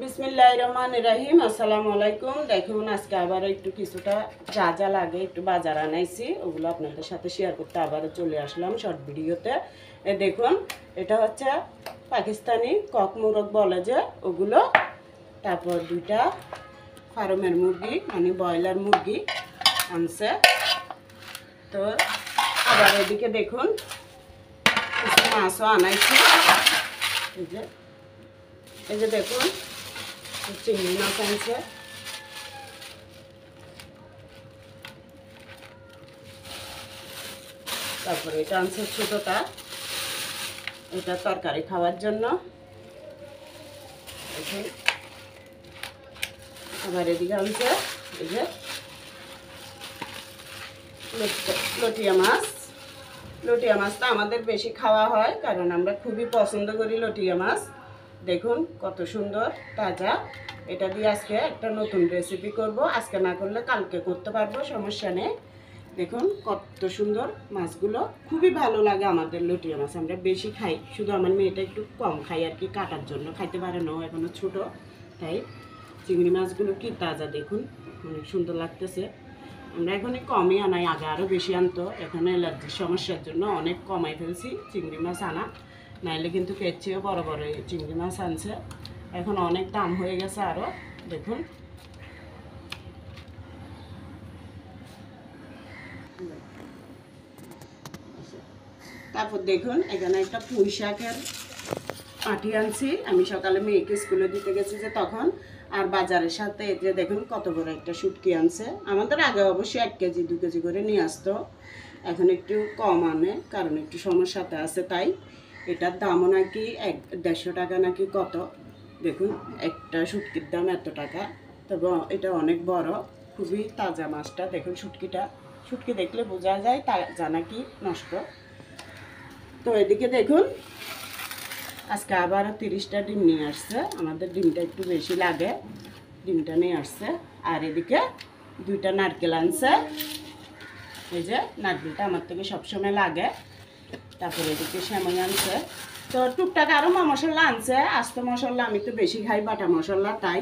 বিসমিল্লাহির রহমানির রহিম। আসসালামু আলাইকুম। দেখুন আজকে আবার একটু কিছুটা যা যা লাগে একটু বাজার আনাইছি, ওগুলো আপনাদের সাথে শেয়ার করতে আবারও চলে আসলাম শর্ট ভিডিওতে। দেখুন এটা হচ্ছে পাকিস্তানি কক মুরগ বলে যে ওগুলো, তারপর দুইটা ফার্মের মুরগি মানে ব্রয়লার মুরগি আনছে। তো আবার এদিকে দেখুন কিছু মাছও আনাইছি। এই যে দেখুন চিংড়ি মাছ আনছে, তারপরে এটা আনছে ছোটটা, এটা তরকারি খাওয়ার জন্য। আবার এদিকে আনছে এই যে লটিয়া মাছ। লটিয়া মাছটা আমাদের বেশি খাওয়া হয় কারণ আমরা খুবই পছন্দ করি লটিয়া মাছ। দেখুন কত সুন্দর তাজা। এটা দিয়ে আজকে একটা নতুন রেসিপি করব, আজকে না করলে কালকে করতে পারবো, সমস্যা নেই। দেখুন কত সুন্দর মাছগুলো, খুবই ভালো লাগে আমাদের লটিয়া মাছ, আমরা বেশি খাই। শুধু আমার মেয়েটা একটু কম খাই আর কি, কাটার জন্য খাইতে পারে না, এখনো ছোটো। তাই চিংড়ি মাছগুলো কি তাজা, দেখুন অনেক সুন্দর লাগতেছে। আমরা এখনই কমই আনাই, আগে আরও বেশি আনতো, এখন অ্যালার্জির সমস্যার জন্য অনেক কমাই ফেলছি চিংড়ি মাছ আনা, নাইলে কিন্তু এর চেয়েও বড় বড় চিংড়ি মাছ আনছে। এখন অনেক দাম হয়ে গেছে আরও। দেখুন তারপর দেখুন এখানে একটা পুঁই শাকের পাটি আনছি, আমি সকালে মেয়েকে স্কুলে দিতে গেছি যে তখন। আর বাজারের সাথে এই যে দেখুন কত বড় একটা শুটকি আনছে। আমাদের আগে অবশ্যই 1 কেজি 2 কেজি করে নিয়ে আসতো, এখন একটু কম আনে কারণ একটু সমস্যাতে আছে। তাই এটার দামও নাকি 150 টাকা নাকি কত। দেখুন একটা শুটকির দাম এত টাকা, তবে এটা অনেক বড়, খুবই তাজা মাছটা। দেখুন শুটকি দেখলে বোঝা যায় তাজা নাকি নষ্ট। তো এদিকে দেখুন আজকে আবারও 30টা ডিম নিয়ে আসছে, আমাদের ডিমটা একটু বেশি লাগে, ডিমটা নিয়ে আসছে। আর এদিকে 2টা নারকেল আনছে, এই যে নারকেলটা আমার থেকে সবসময় লাগে। তারপরে এদিকে সেমাই আনছে। তো টুকটাক আরও মশলা আনছে, আস্ত মশলা আমি তো বেশি খাই, বাটা মশলা, তাই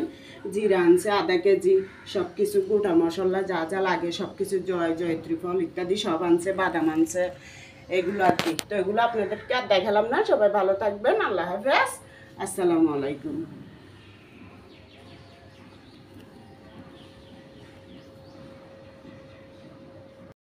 জিরা আনছে আধা কেজি, সব কিছু গোটা মশলা যা যা লাগে সব কিছু, জয়ত্রী ফল ইত্যাদি সব আনছে, বাদাম আনছে, এগুলো আর কি। তো এগুলো আপনাদেরকে আর দেখালাম না। সবাই ভালো থাকবেন, আল্লাহ হাফেজ, আসসালামু আলাইকুম।